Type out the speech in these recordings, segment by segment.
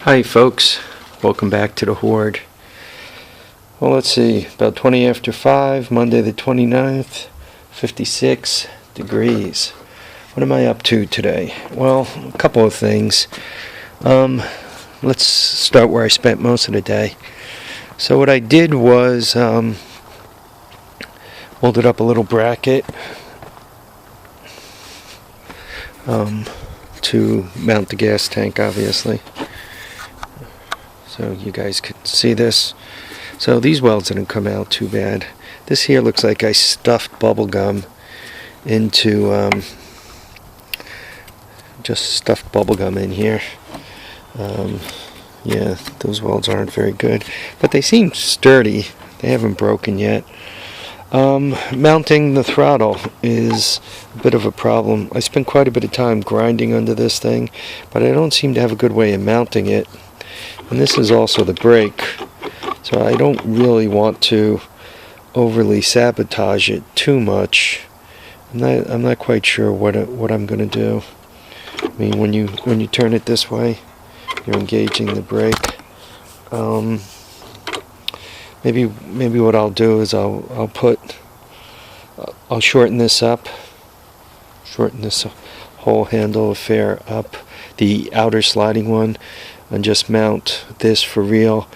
Hi folks, welcome back to the Horde. Well, let's see, about 20 after 5, Monday the 29th, 56 degrees. What am I up to today? Well, a couple of things. Let's start where I spent most of the day. So what I did was molded up a little bracket to mount the gas tank, obviously. So you guys could see this. So these welds didn't come out too bad. This here looks like I stuffed bubble gum into just stuffed bubble gum in here. Yeah, those welds aren't very good, but they seem sturdy. They haven't broken yet. Mounting the throttle is a bit of a problem. I spent quite a bit of time grinding under this thing, but I don't seem to have a good way of mounting it. And this is also the brake, so I don't really want to overly sabotage it too much. I'm not quite sure what I'm going to do. I mean, when you turn it this way, you're engaging the brake. Maybe what I'll do is I'll shorten this up, shorten this whole handle affair up, the outer sliding one, and just mount this for real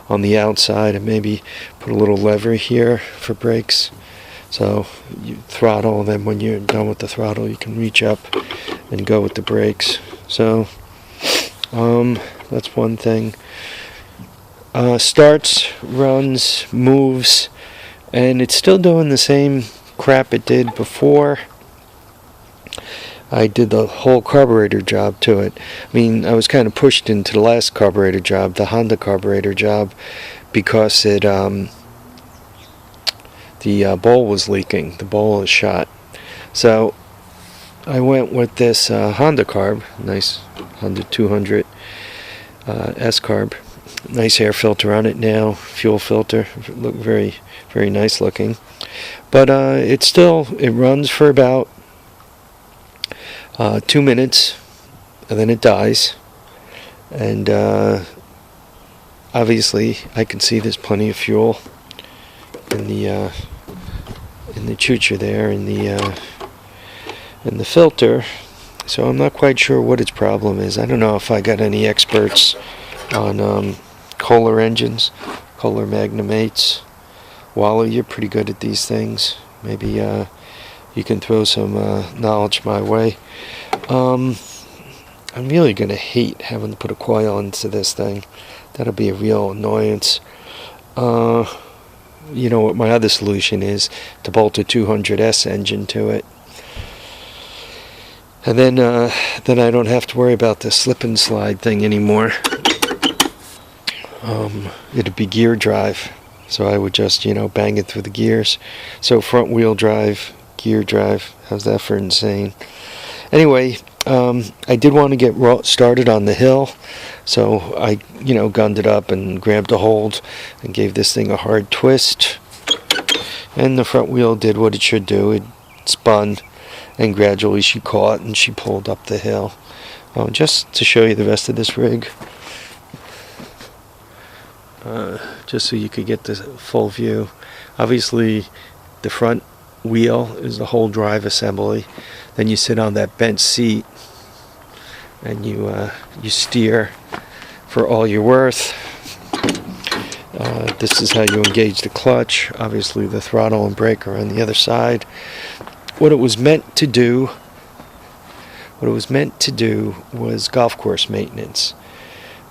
on the outside, and maybe put a little lever here for brakes. So you throttle, and then when you're done with the throttle, you can reach up and go with the brakes. So that's one thing. Starts, runs, moves, and it's still doing the same crap it did before I did the whole carburetor job to it. I mean, I was kind of pushed into the last carburetor job, the Honda carburetor job, because it the bowl was leaking. The bowl is shot. So I went with this Honda carb, nice Honda 200 S carb. Nice air filter on it now, fuel filter. Look very, very nice looking. But it runs for about 2 minutes, and then it dies. And obviously, I can see there's plenty of fuel in the chucher there, in the filter. So I'm not quite sure what its problem is. I don't know if I got any experts on Kolher engines, Kolher Magnum 8s. Wally, you're pretty good at these things. Maybe you can throw some knowledge my way. I'm really going to hate having to put a coil into this thing. That'll be a real annoyance. You know what my other solution is? To bolt a 200S engine to it. And then I don't have to worry about the slip and slide thing anymore. It'd be gear drive, so I would just, bang it through the gears. So front wheel drive, gear drive, how's that for insane? Anyway, I did want to get started on the hill, so I, gunned it up and grabbed a hold and gave this thing a hard twist. And the front wheel did what it should do. It spun, and gradually she caught and she pulled up the hill. Just to show you the rest of this rig. Just so you could get the full view. Obviously, the front wheel is the whole drive assembly. Then you sit on that bench seat and you steer for all you're worth. This is how you engage the clutch. Obviously, the throttle and brake are on the other side. What it was meant to do was golf course maintenance.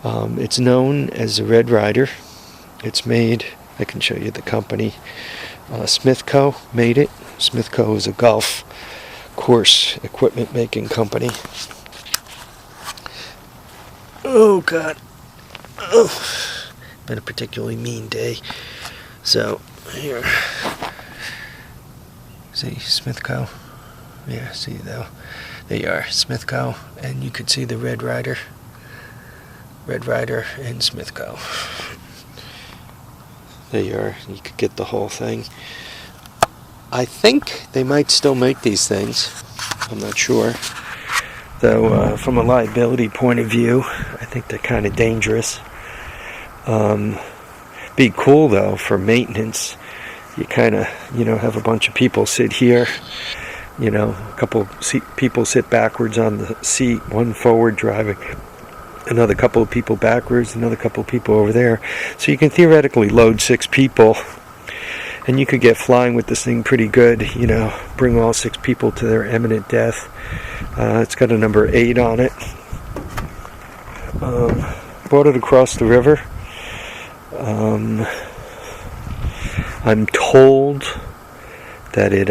It's known as the Red Rider. It's made, I can show you the company, Smithco made it. Smithco is a golf course equipment making company. Oh God, been a particularly mean day. So here, see Smithco. Yeah, see though, they are Smithco, and you could see the Red Rider and Smithco. There you are. You could get the whole thing. I think they might still make these things. I'm not sure. So from a liability point of view, I think they're kind of dangerous. Be cool though for maintenance. You kind of, have a bunch of people sit here. A couple people sit backwards on the seat, one forward driving, another couple of people backwards, another couple of people over there. So you can theoretically load 6 people, and you could get flying with this thing pretty good. Bring all 6 people to their imminent death. It's got a number 8 on it. Brought it across the river. I'm told that it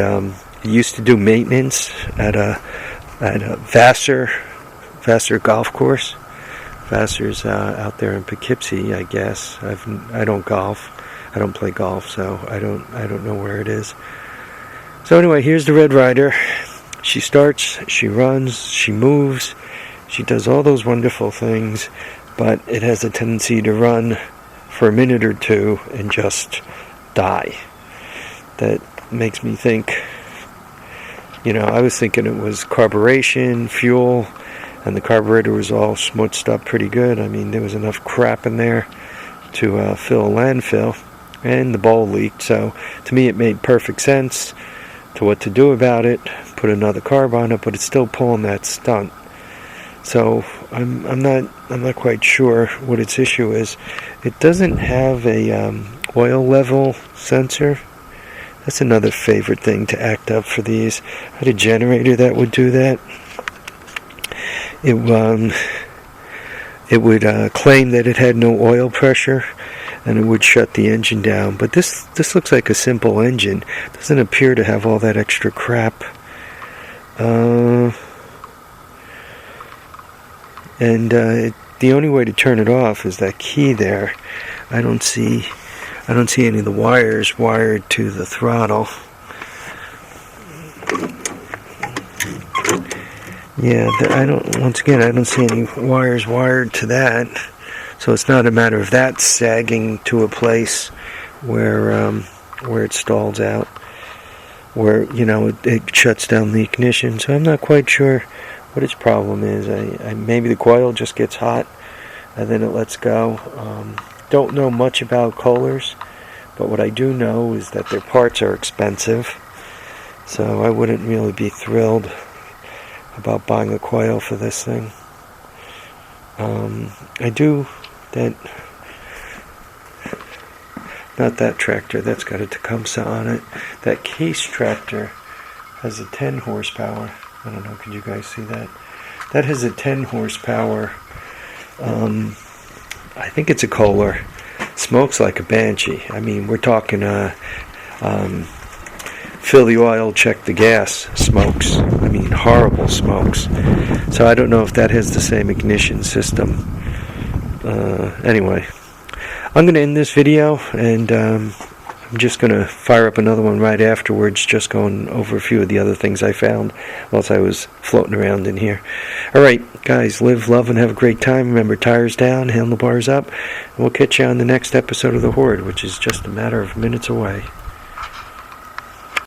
used to do maintenance at a Vassar golf course. Vassar's out there in Poughkeepsie, I guess. I don't golf. I don't play golf, so I don't know where it is. So anyway, here's the Red Rider. She starts, she runs, she moves, she does all those wonderful things, but it has a tendency to run for a minute or two and just die. That makes me think, I was thinking it was carburation, fuel, and the carburetor was all smutzed up pretty good. I mean, there was enough crap in there to fill a landfill, and the bowl leaked. So to me, it made perfect sense to what to do about it. Put another carb on it, but it's still pulling that stunt. So I'm not quite sure what its issue is. It doesn't have a oil level sensor. That's another favorite thing to act up for these. I had a generator that would do that. It would claim that it had no oil pressure, and it would shut the engine down. But this looks like a simple engine. It doesn't appear to have all that extra crap. The only way to turn it off is that key there. I don't see any of the wires wired to the throttle. Yeah, I don't see any wires wired to that. So it's not a matter of that sagging to a place where it stalls out, where it shuts down the ignition. So I'm not quite sure what its problem is. Maybe the coil just gets hot and then it lets go. Don't know much about Kolhers, but what I do know is that their parts are expensive, so I wouldn't really be thrilled about buying a coil for this thing. I do that. Not that tractor, that's got a Tecumseh on it. That Case tractor has a 10 horsepower. I don't know, can you guys see that? That has a 10 horsepower. I think it's a Kolher. Smokes like a banshee. I mean, we're talking fill the oil, check the gas smokes. I mean, horrible smokes. So I don't know if that has the same ignition system. Anyway, I'm going to end this video, and I'm just going to fire up another one right afterwards, just going over a few of the other things I found whilst I was floating around in here. Alright, guys, live, love, and have a great time. Remember, tires down, handlebars up, and we'll catch you on the next episode of The Horde, which is just a matter of minutes away.